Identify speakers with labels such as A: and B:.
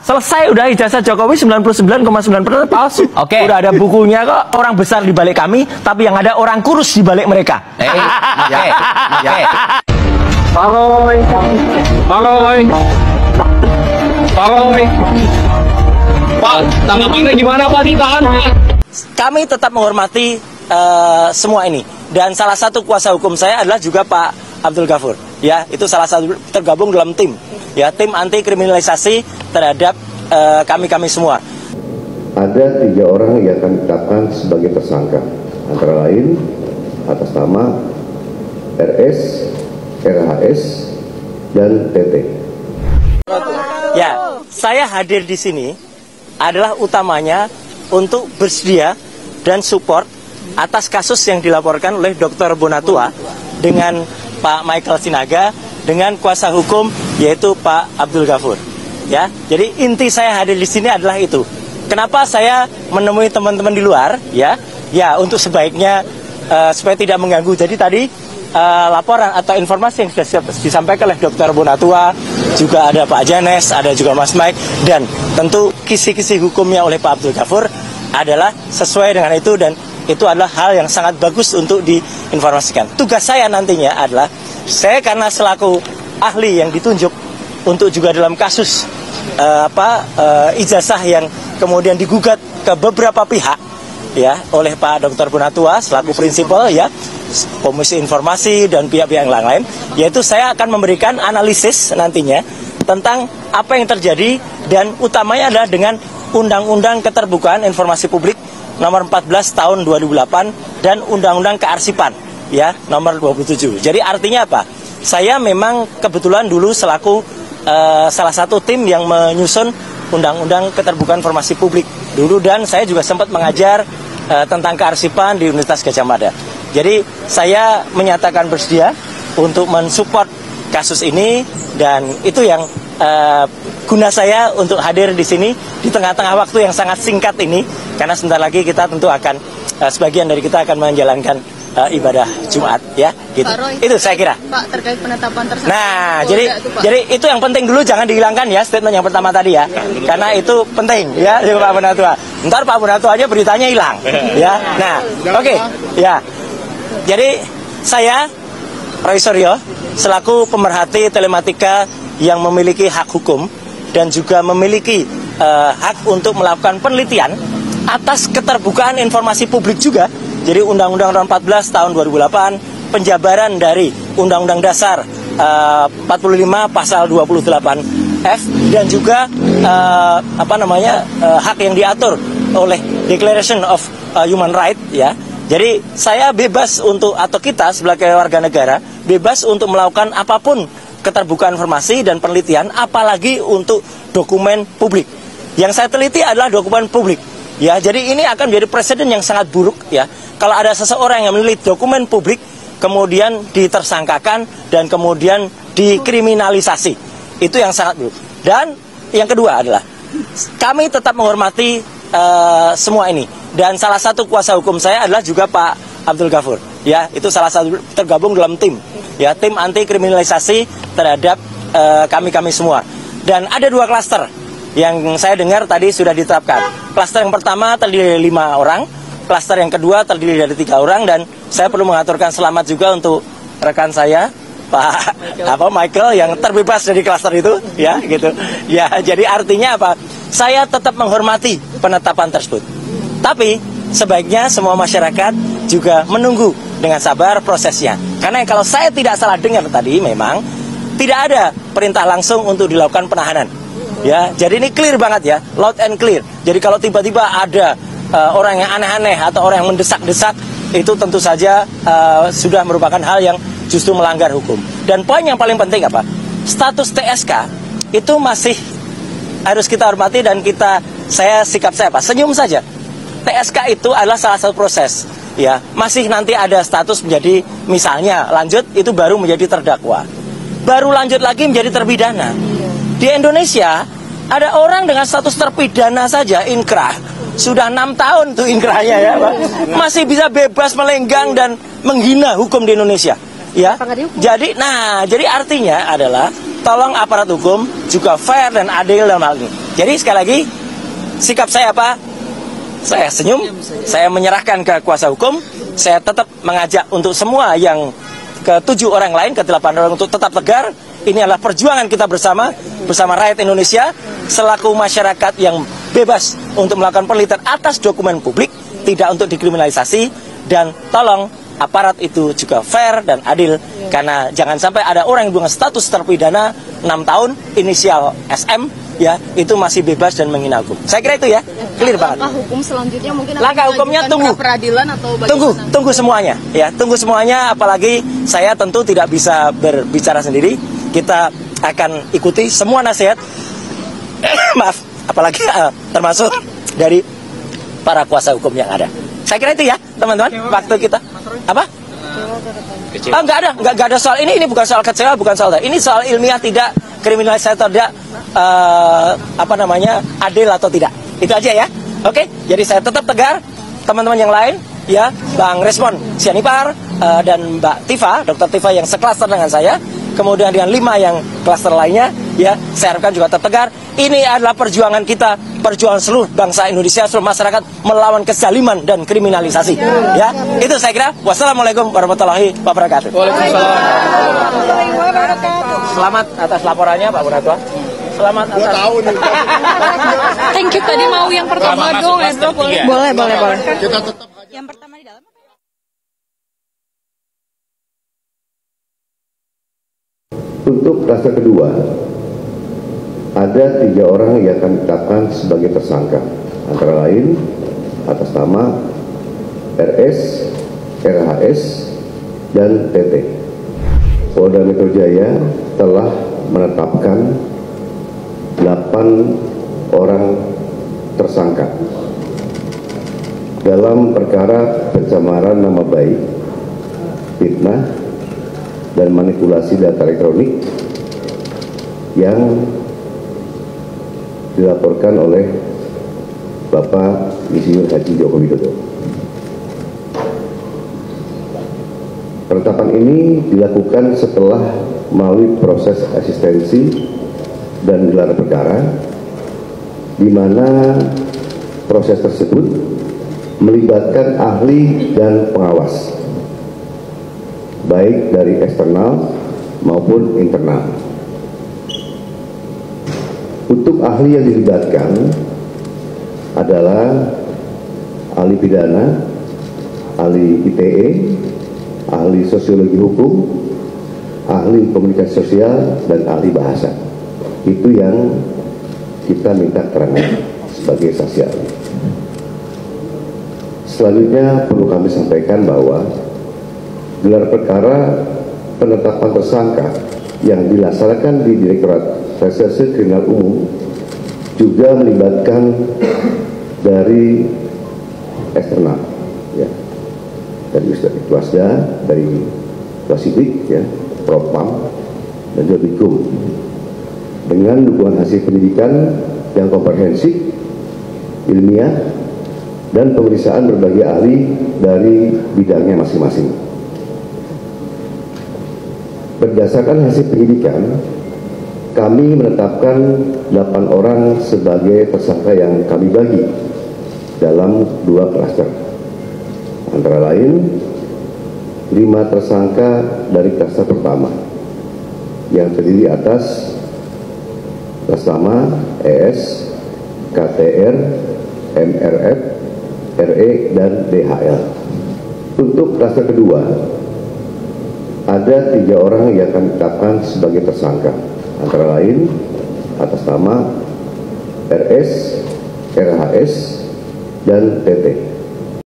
A: Selesai udah ijazah Jokowi 99,9% palsu.
B: Oke.
A: Udah ada bukunya kok. Orang besar di balik kami, tapi yang ada orang kurus di balik mereka.
B: Oke.
C: Paroy. Pak, tanggapannya gimana Pak? Ditahan Pak?
A: Kami tetap menghormati semua ini. Dan salah satu kuasa hukum saya adalah juga Pak Abdul Ghafur. Ya, itu salah satu tergabung dalam tim. Ya, tim anti kriminalisasi terhadap kami semua.
D: Ada 3 orang yang kami tetapkan sebagai tersangka, antara lain atas nama RS, RHS, dan TT.
A: Ya, saya hadir di sini adalah utamanya untuk bersedia dan support atas kasus yang dilaporkan oleh Dr. Bonatua dengan Pak Michael Sinaga dengan kuasa hukum yaitu Pak Abdul Ghafur. Ya, jadi inti saya hadir di sini adalah itu. Kenapa saya menemui teman-teman di luar? Ya, untuk sebaiknya supaya tidak mengganggu. Jadi tadi laporan atau informasi yang sudah disampaikan oleh Dr. Bonatua, juga ada Pak Janes, ada juga Mas Mike, dan tentu kisi-kisi hukumnya oleh Pak Abdul Ghafur adalah sesuai dengan itu, dan itu adalah hal yang sangat bagus untuk diinformasikan. Tugas saya nantinya adalah, saya karena selaku ahli yang ditunjuk untuk juga dalam kasus ijazah yang kemudian digugat ke beberapa pihak ya oleh Pak Dr. Bonatua selaku prinsipal ya, Komisi Informasi dan pihak-pihak yang lain, yaitu saya akan memberikan analisis nantinya tentang apa yang terjadi, dan utamanya adalah dengan Undang-Undang Keterbukaan Informasi Publik nomor 14 tahun 2008 dan Undang-Undang Kearsipan ya nomor 27. Jadi artinya apa? Saya memang kebetulan dulu selaku salah satu tim yang menyusun Undang-Undang Keterbukaan Informasi Publik dulu, dan saya juga sempat mengajar tentang kearsipan di Universitas Gadjah Mada. Jadi saya menyatakan bersedia untuk mensupport kasus ini, dan itu yang guna saya untuk hadir di sini di tengah-tengah waktu yang sangat singkat ini, karena sebentar lagi kita tentu akan sebagian dari kita akan menjalankan ibadah Jumat ya gitu. Pak Roy, itu saya kira.
E: Pak, terkait penetapan tersangka.
A: Nah, jadi itu yang penting dulu, jangan dihilangkan ya statement yang pertama tadi ya. Karena itu penting ya, Pak Bonatua. Ntar Pak Bonatua aja beritanya hilang ya. Nah, oke. Ya. Jadi saya Roy Suryo selaku pemerhati telematika yang memiliki hak hukum dan juga memiliki hak untuk melakukan penelitian atas keterbukaan informasi publik juga. Jadi Undang-Undang Nomor 14 Tahun 2008, penjabaran dari Undang-Undang Dasar 45 Pasal 28F, dan juga hak yang diatur oleh Declaration of Human Rights ya. Jadi saya bebas untuk, atau kita sebagai warga negara bebas untuk melakukan apapun keterbukaan informasi dan penelitian, apalagi untuk dokumen publik. Yang saya teliti adalah dokumen publik. Ya, jadi ini akan menjadi presiden yang sangat buruk ya. Kalau ada seseorang yang meneliti dokumen publik kemudian ditersangkakan dan kemudian dikriminalisasi, itu yang sangat buruk. Dan yang kedua adalah kami tetap menghormati semua ini, dan salah satu kuasa hukum saya adalah juga Pak Abdul Ghafur. Ya, itu salah satu tergabung dalam tim ya, tim anti kriminalisasi terhadap kami semua. Dan ada 2 klaster yang saya dengar tadi sudah ditetapkan. Klaster yang pertama terdiri dari 5 orang, klaster yang kedua terdiri dari 3 orang, dan saya perlu mengaturkan selamat juga untuk rekan saya Pak Michael yang terbebas dari klaster itu ya gitu. Ya, jadi artinya apa? Saya tetap menghormati penetapan tersebut. Tapi sebaiknya semua masyarakat juga menunggu dengan sabar prosesnya. Karena kalau saya tidak salah dengar tadi, memang tidak ada perintah langsung untuk dilakukan penahanan. Ya, jadi ini clear banget ya, loud and clear. Jadi kalau tiba-tiba ada orang yang aneh-aneh atau orang yang mendesak-desak, itu tentu saja sudah merupakan hal yang justru melanggar hukum. Dan poin yang paling penting apa? Status TSK itu masih harus kita hormati, dan sikap saya apa? Senyum saja. TSK itu adalah salah satu proses. Ya, masih nanti ada status menjadi, misalnya lanjut itu baru menjadi terdakwa. Baru lanjut lagi menjadi terpidana. Di Indonesia ada orang dengan status terpidana saja inkrah, sudah 6 tahun tuh inkrahnya ya, Pak. Masih bisa bebas melenggang dan menghina hukum di Indonesia. Ya. Jadi artinya adalah tolong aparat hukum juga fair dan adil dalam hal ini. Jadi sekali lagi, sikap saya apa? Saya senyum, saya menyerahkan ke kuasa hukum, saya tetap mengajak untuk semua yang ke-7 orang lain, ke-8 orang untuk tetap tegar. Ini adalah perjuangan kita bersama rakyat Indonesia, selaku masyarakat yang bebas untuk melakukan penelitian atas dokumen publik, tidak untuk dikriminalisasi, dan tolong aparat itu juga fair dan adil, karena jangan sampai ada orang yang dengan status terpidana 6 tahun, inisial SM, ya, itu masih bebas dan menghina hukum. Saya kira itu ya, clear banget.
B: Langkah hukum selanjutnya mungkin
A: langkah hukumnya tunggu
B: peradilan atau bagaimana?
A: Tunggu semuanya, ya, tunggu semuanya. Apalagi saya tentu tidak bisa berbicara sendiri. Kita akan ikuti semua nasihat, maaf, apalagi termasuk dari para kuasa hukum yang ada. Saya kira itu ya, teman-teman. Waktu kita apa? Enggak ada soal ini bukan soal kecewa, bukan soal ini soal ilmiah, tidak kriminalisasi atau tidak adil atau tidak. Itu aja ya. Oke, jadi saya tetap tegar. Teman-teman yang lain, ya, Bang Resmon Sianipar dan Mbak Tifa, Dr. Tifa yang seklaster dengan saya, kemudian dengan 5 yang klaster lainnya, ya, saya harapkan juga tetap tegar. Ini adalah perjuangan kita, perjuangan seluruh bangsa Indonesia, seluruh masyarakat melawan kezaliman dan kriminalisasi. Ya, itu saya kira. Wassalamualaikum warahmatullahi wabarakatuh.
C: Waalaikumsalam.
A: Selamat atas laporannya, Pak Buratua. Selamat atas.
B: Thank you. Tadi mau yang pertama dong, Edro, boleh. Boleh.
E: Kita tetap
B: Yang pertama di dalam.
D: Untuk klaster kedua, ada 3 orang yang akan ditetapkan sebagai tersangka, antara lain atas nama RS, RHS, dan TT. Polda Metro Jaya telah menetapkan 8 orang tersangka dalam perkara pencemaran nama baik, fitnah, dan manipulasi data elektronik yang dilaporkan oleh Bapak Insinyur Haji Joko Widodo. Penetapan ini dilakukan setelah melalui proses asistensi dan gelar perkara, di mana proses tersebut melibatkan ahli dan pengawas, baik dari eksternal maupun internal. Untuk ahli yang dilibatkan adalah ahli pidana, ahli ITE, ahli sosiologi hukum, ahli komunikasi sosial, dan ahli bahasa. Itu yang kita minta keterangan sebagai saksi ahli. Selanjutnya perlu kami sampaikan bahwa gelar perkara penetapan tersangka yang dilaksanakan di Direktorat Reserse Kriminal Umum juga melibatkan dari eksternal, ya, dari Wasda, dari Wasidik, ya, Propam, dan juga Bikum, dengan dukungan hasil pendidikan yang komprehensif, ilmiah, dan pemeriksaan berbagai ahli dari bidangnya masing-masing. Berdasarkan hasil penyidikan, kami menetapkan 8 orang sebagai tersangka yang kami bagi dalam 2 klaster. Antara lain, 5 tersangka dari klaster pertama yang terdiri atas nama ES, KTR, MRF, RE, dan DHL. Untuk klaster kedua, ada 3 orang yang akan ditetapkan sebagai tersangka, antara lain atas nama RS, RHS, dan TT.